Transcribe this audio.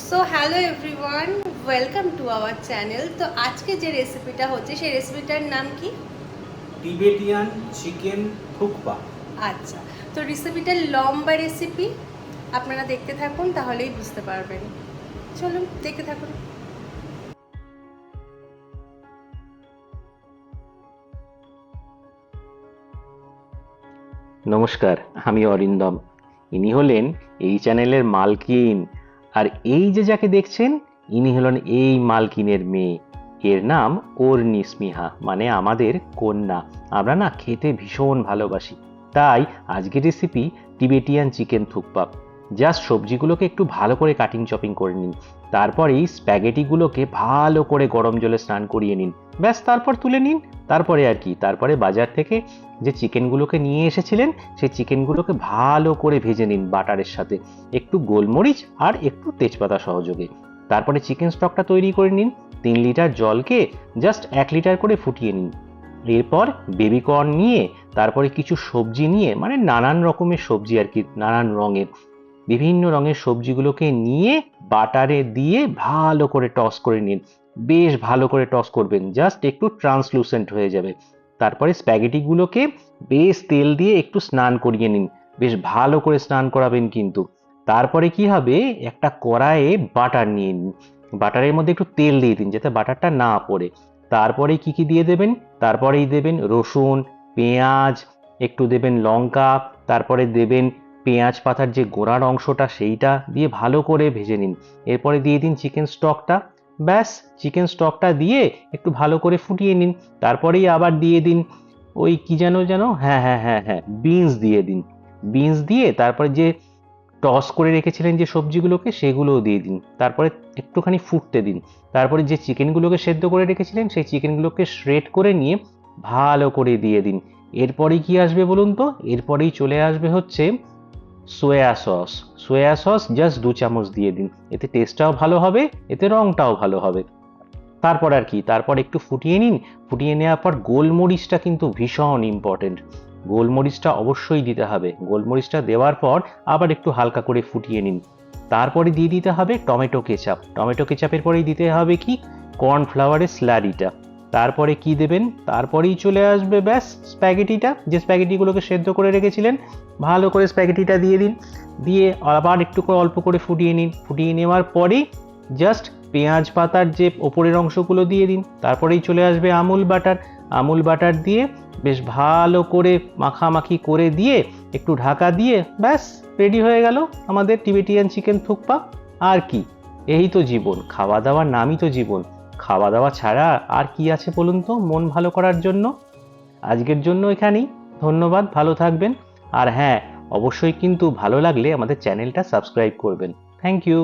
So hello everyone, welcome to our channel. তো আজকে যে রেসিপিটা হচ্ছে সেই রেসিপিটার নাম কি? Tibetan chicken thukpa. আচ্ছা, তো রেসিপিটা লম্বা রেসিপি, আপনারা দেখতে থাকুন তাহলেই বুঝতে পারবেন। চলুন দেখতে থাকুন। নমস্কার, আমি অরিন্দম। ইনি হলেন এই চ্যানেলের মালকিন। আর এই যে যাকে দেখছেন, ইনি হলেন এই মালকিনের মেয়ে। এর নাম অর্নি স্মিহা, মানে আমাদের কন্যা। আমরা না খেতে ভীষণ ভালোবাসি, তাই আজকের recipe Tibetan chicken thukpa. Just সবজিগুলোকে একটু ভালো করে কাটিং চপিং করে নিন, তারপরেই স্প্যাগেটিগুলোকে ভালো করে গরম জলে স্নান করিয়ে নিন। ব্যাস, তারপর তুলে নিন। তারপরে আর কি, তারপরে বাজার থেকে যে চিকেনগুলোকে নিয়ে এসেছিলেন সেই চিকেনগুলোকে ভালো করে ভেজে নিন বাটারের সাথে, একটু গোলমরিচ আর একটু তেজপাতা সহযোগে। তারপরে চিকেন স্টকটা তৈরি করে নিন। 3 লিটার জলকে জাস্ট 1 লিটার করে ফুটিয়ে নিন। এরপর বেবি কর্ন নিয়ে, তারপরে কিছু সবজি নিয়ে, মানে নানান রকমের সবজি আর কি, নানান রঙের, বিভিন্ন রঙের সবজিগুলোকে নিয়ে বাটারে দিয়ে ভালো করে টস করে নিন। বেশ ভালো করে টস করবেন, জাস্ট একটু ট্রান্সলুসেন্ট হয়ে যাবে। তারপরে স্প্যাগেটিগুলোকে বেশ তেল দিয়ে একটু স্নান করিয়ে নিন, বেশ ভালো করে স্নান করাবেন কিন্তু। তারপরে কি হবে, একটা কড়াইয়ে বাটার নিয়ে নিন, বাটারের মধ্যে একটু তেল দিয়ে দিন যাতে বাটারটা না পড়ে। তারপরে কি কি দিয়ে দেবেন, তারপরেই দেবেন রসুন, পেঁয়াজ, একটু দেবেন লঙ্কা, তারপরে দেবেন পেঁয়াজ পাতার যে গোড়ার অংশটা সেইটা দিয়ে ভালো করে ভেজে নিন। এরপরে দিয়ে দিন চিকেন স্টকটা। ব্যাস, চিকেন স্টকটা দিয়ে একটু ভালো করে ফুটিয়ে নিন। তারপরেই আবার দিয়ে দিন ওই কি যেন হ্যাঁ হ্যাঁ হ্যাঁ হ্যাঁ বিনস দিয়ে দিন। বিনস দিয়ে তারপরে যে টস করে রেখেছিলেন যে সবজিগুলোকে সেগুলোও দিয়ে দিন। তারপরে একটুখানি ফুটতে দিন। তারপরে যে চিকেনগুলোকে সেদ্ধ করে রেখেছিলেন সেই চিকেনগুলোকে শ্রেড করে নিয়ে ভালো করে দিয়ে দিন। এরপরেই কি আসবে বলুন তো, এরপরেই চলে আসবে হচ্ছে সোয়া সস। সোয়া সস জাস্ট 2 চামচ দিয়ে দিন, এতে টেস্টটাও ভালো হবে, এতে রংটাও ভালো হবে। তারপর আর কি, তারপর একটু ফুটিয়ে নিন। ফুটিয়ে নেওয়ার পর গোলমরিচটা কিন্তু ভীষণ ইম্পর্টেন্ট, গোলমরিচটা অবশ্যই দিতে হবে। গোলমরিচটা দেওয়ার পর আবার একটু হালকা করে ফুটিয়ে নিন। তারপরে দিয়ে দিতে হবে টমেটো কেচাপ। টমেটো কেচাপের পরেই দিতে হবে কি, কর্নফ্লাওয়ারের স্ল্যারিটা। তারপরে কি দেবেন, তারপরেই চলে আসবে ব্যাস স্প্যাগেটিটা, যে স্প্যাগেটিগুলোকে সেদ্ধ করে রেখেছিলেন। ভালো করে স্প্যাগেটিটা দিয়ে দিন, দিয়ে আবার একটু করে অল্প করে ফুটিয়ে নিন। ফুটিয়ে নেওয়ার পরেই জাস্ট পেঁয়াজ পাতার যে ওপরের অংশগুলো দিয়ে দিন। তারপরেই চলে আসবে আমুল বাটার। আমুল বাটার দিয়ে বেশ ভালো করে মাখামাখি করে দিয়ে একটু ঢাকা দিয়ে ব্যাস রেডি হয়ে গেল আমাদের টিবেটিয়ান চিকেন থুকপা। আর কি, এই তো জীবন, খাওয়া দাওয়ার নামই তো জীবন। খাওয়া দাওয়া ছাড়া আর কি আছে বলুন তো মন ভালো করার জন্য। আজকের জন্য এখানেই, ধন্যবাদ, ভালো থাকবেন। আর হ্যাঁ, অবশ্যই কিন্তু ভালো লাগলে আমাদের চ্যানেলটা সাবস্ক্রাইব করবেন। Thank you.